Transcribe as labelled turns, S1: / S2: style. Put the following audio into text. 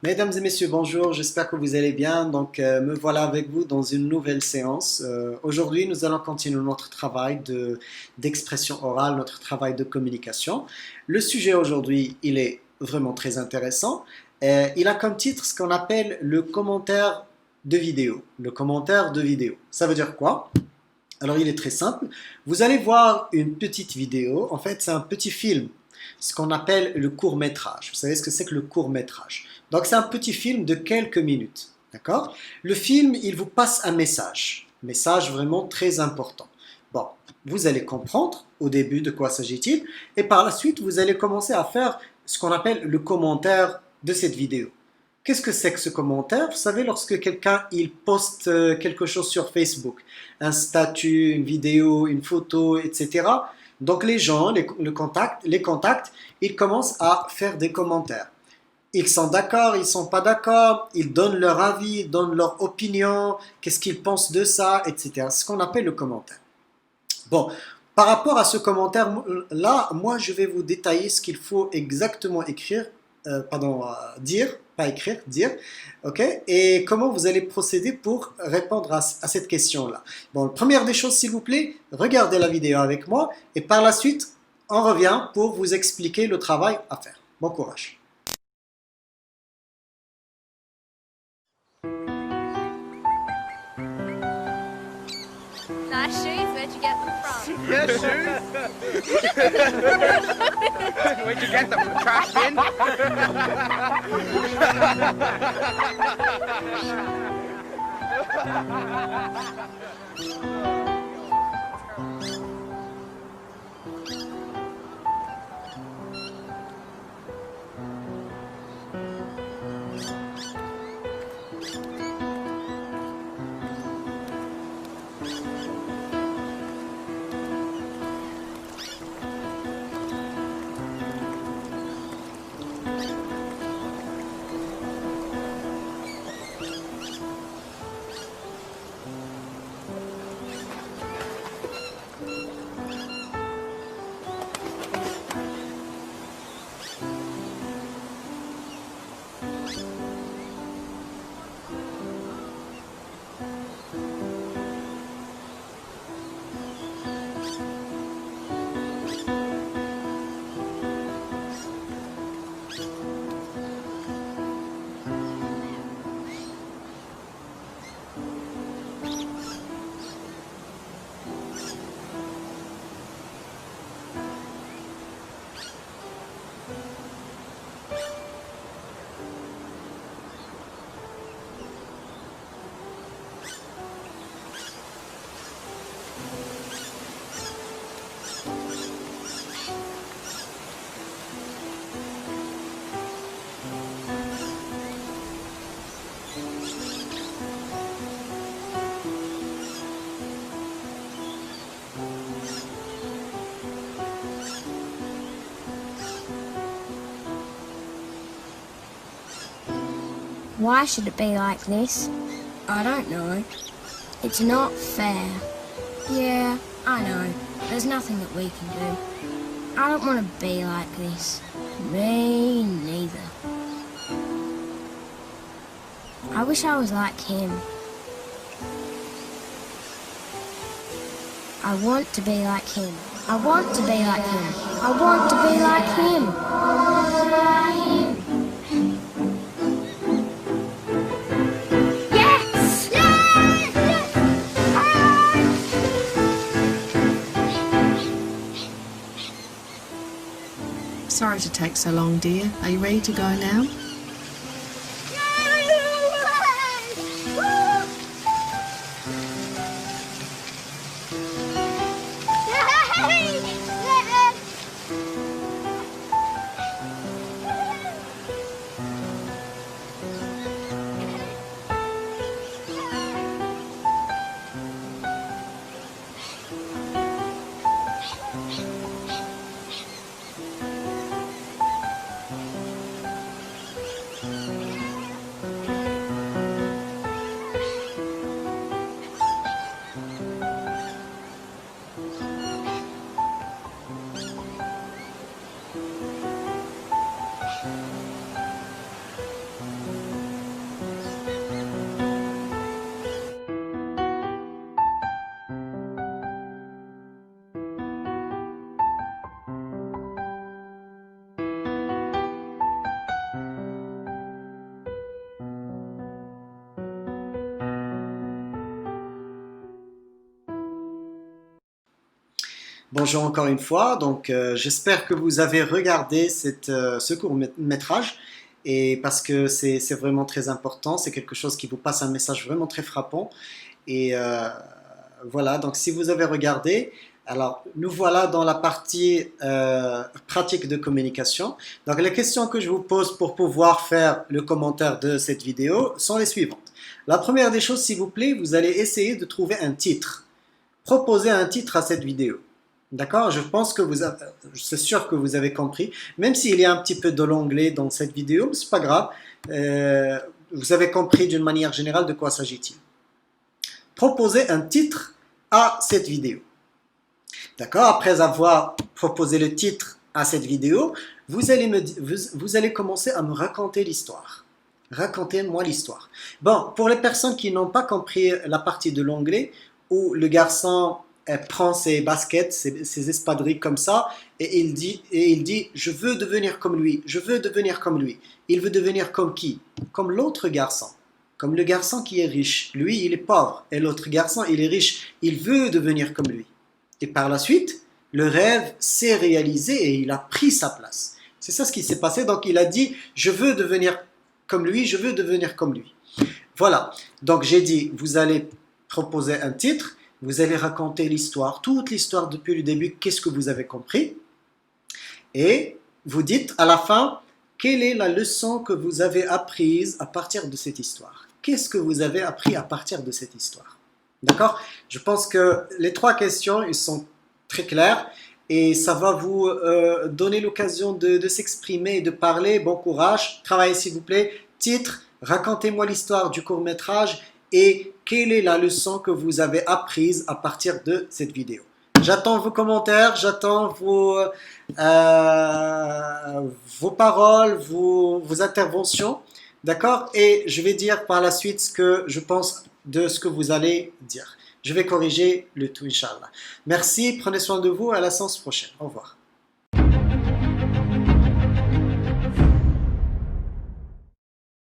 S1: Mesdames et messieurs, bonjour, j'espère que vous allez bien. Me voilà avec vous dans une nouvelle séance. Aujourd'hui, nous allons continuer notre travail d'expression orale, notre travail de communication. Le sujet aujourd'hui, il est vraiment très intéressant. Il a comme titre ce qu'on appelle le commentaire de vidéo. Le commentaire de vidéo. Ça veut dire quoi? Alors, il est très simple. Vous allez voir une petite vidéo. En fait, c'est un petit film, ce qu'on appelle le court-métrage. Vous savez ce que c'est que le court-métrage? Donc, c'est un petit film de quelques minutes. D'accord? Le film, il vous passe un message. Un message vraiment très important. Bon, vous allez comprendre au début de quoi s'agit-il. Et par la suite, vous allez commencer à faire ce qu'on appelle le commentaire de cette vidéo. Qu'est-ce que c'est que ce commentaire? Vous savez, lorsque quelqu'un il poste quelque chose sur Facebook, un statut, une vidéo, une photo, etc. Donc les gens, les contacts, ils commencent à faire des commentaires. Ils sont d'accord, ils sont pas d'accord, ils donnent leur avis, ils donnent leur opinion, qu'est-ce qu'ils pensent de ça, etc. C'est ce qu'on appelle le commentaire. Bon, par rapport à ce commentaire-là, moi je vais vous détailler ce qu'il faut exactement dire, pas écrire, dire, ok, et comment vous allez procéder pour répondre à cette question-là. Bon, la première des choses, s'il vous plaît, regardez la vidéo avec moi, et par la suite, on revient pour vous expliquer le travail à faire. Bon courage.
S2: Nice shoes. Where'd you get them from?
S3: Yeah, shoes. Where'd you get them from the trash bin?
S4: Why should it be like this? I don't know. It's not fair. Yeah, I know. There's nothing that we can do. I don't want to be like this. Me neither. I wish I was like him. I want to be like him. I want to be like him. I want to be like him. Yes!
S5: Sorry to take so long, dear. Are you ready to go now?
S1: Bonjour encore une fois. Donc, j'espère que vous avez regardé ce court-métrage et parce que c'est vraiment très important. C'est quelque chose qui vous passe un message vraiment très frappant. Et voilà. Donc, si vous avez regardé, alors nous voilà dans la partie pratique de communication. Donc, les questions que je vous pose pour pouvoir faire le commentaire de cette vidéo sont les suivantes. La première des choses, s'il vous plaît, vous allez essayer de trouver un titre. Proposer un titre à cette vidéo. D'accord? Je pense que c'est sûr que vous avez compris. Même s'il y a un petit peu de l'anglais dans cette vidéo, c'est pas grave. Vous avez compris d'une manière générale de quoi s'agit-il. Proposez un titre à cette vidéo. D'accord? Après avoir proposé le titre à cette vidéo, vous allez commencer à me raconter l'histoire. Racontez-moi l'histoire. Bon, pour les personnes qui n'ont pas compris la partie de l'anglais, où le garçon prend ses baskets, ses espadrilles comme ça, et il dit, je veux devenir comme lui, je veux devenir comme lui. Il veut devenir comme qui? Comme l'autre garçon, comme le garçon qui est riche. Lui, il est pauvre, et l'autre garçon, il est riche. Il veut devenir comme lui. Et par la suite, le rêve s'est réalisé et il a pris sa place. C'est ça ce qui s'est passé. Donc il a dit, je veux devenir comme lui, je veux devenir comme lui. Voilà. Donc j'ai dit, vous allez proposer un titre, vous allez raconter l'histoire, toute l'histoire depuis le début, qu'est-ce que vous avez compris, et vous dites à la fin, quelle est la leçon que vous avez apprise à partir de cette histoire? Qu'est-ce que vous avez appris à partir de cette histoire? D'accord? Je pense que les trois questions, ils sont très claires, et ça va vous donner l'occasion de s'exprimer et de parler. Bon courage, travaillez s'il vous plaît. Titre, racontez-moi l'histoire du court-métrage, et quelle est la leçon que vous avez apprise à partir de cette vidéo. J'attends vos commentaires, j'attends vos paroles, vos interventions, d'accord? Et je vais dire par la suite ce que je pense de ce que vous allez dire. Je vais corriger le tout, Inch'Allah. Merci, prenez soin de vous, à la séance prochaine. Au revoir.